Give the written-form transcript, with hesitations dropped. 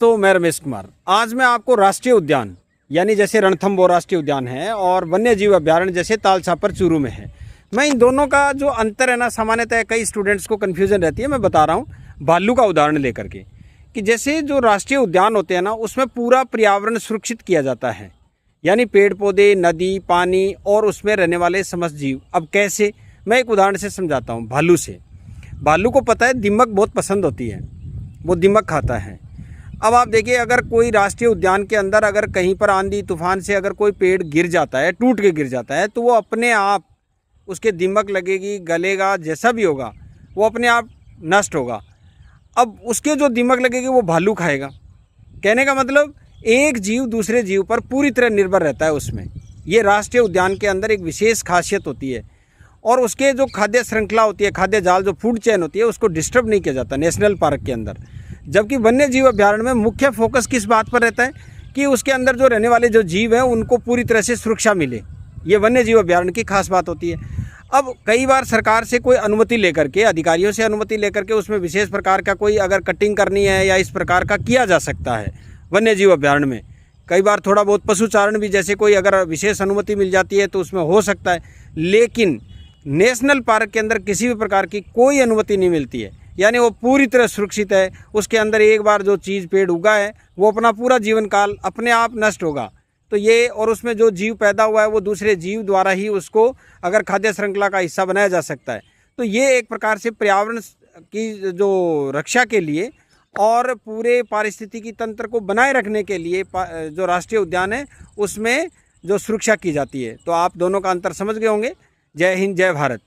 दोस्तों, मैं रमेश कुमार। आज मैं आपको राष्ट्रीय उद्यान यानी जैसे रणथंभौर राष्ट्रीय उद्यान है और वन्य जीव अभ्यारण्य जैसे तालछापर चूरू में है, मैं इन दोनों का जो अंतर है ना, सामान्यतः कई स्टूडेंट्स को कन्फ्यूजन रहती है। मैं बता रहा हूँ भालू का उदाहरण लेकर के कि जैसे जो राष्ट्रीय उद्यान होते हैं ना, उसमें पूरा पर्यावरण सुरक्षित किया जाता है, यानी पेड़ पौधे, नदी, पानी और उसमें रहने वाले समस्त जीव। अब कैसे, मैं एक उदाहरण से समझाता हूँ। भालू से, भालू को पता है दीमक बहुत पसंद होती है, वो दीमक खाता है। अब आप देखिए, अगर कोई राष्ट्रीय उद्यान के अंदर अगर कहीं पर आंधी तूफान से अगर कोई पेड़ गिर जाता है, टूट के गिर जाता है, तो वो अपने आप, उसके दीमक लगेगी, गलेगा, जैसा भी होगा वो अपने आप नष्ट होगा। अब उसके जो दीमक लगेगी वो भालू खाएगा। कहने का मतलब एक जीव दूसरे जीव पर पूरी तरह निर्भर रहता है उसमें। ये राष्ट्रीय उद्यान के अंदर एक विशेष खासियत होती है। और उसके जो खाद्य श्रृंखला होती है, खाद्य जाल, जो फूड चेन होती है, उसको डिस्टर्ब नहीं किया जाता नेशनल पार्क के अंदर। जबकि वन्य जीव अभ्यारण्य में मुख्य फोकस किस बात पर रहता है कि उसके अंदर जो रहने वाले जो जीव हैं उनको पूरी तरह से सुरक्षा मिले। ये वन्य जीव अभ्यारण्य की खास बात होती है। अब कई बार सरकार से कोई अनुमति लेकर के, अधिकारियों से अनुमति लेकर के उसमें विशेष प्रकार का कोई अगर कटिंग करनी है या इस प्रकार का किया जा सकता है वन्य जीव अभ्यारण्य में। कई बार थोड़ा बहुत पशुचारण भी, जैसे कोई अगर विशेष अनुमति मिल जाती है तो उसमें हो सकता है। लेकिन नेशनल पार्क के अंदर किसी भी प्रकार की कोई अनुमति नहीं मिलती है, यानी वो पूरी तरह सुरक्षित है। उसके अंदर एक बार जो चीज़, पेड़ उगा है, वो अपना पूरा जीवन काल अपने आप नष्ट होगा। तो ये, और उसमें जो जीव पैदा हुआ है वो दूसरे जीव द्वारा ही उसको अगर खाद्य श्रृंखला का हिस्सा बनाया जा सकता है। तो ये एक प्रकार से पर्यावरण की जो रक्षा के लिए और पूरे पारिस्थितिकी तंत्र को बनाए रखने के लिए जो राष्ट्रीय उद्यान है उसमें जो सुरक्षा की जाती है। तो आप दोनों का अंतर समझ गए होंगे। जय हिंद, जय भारत।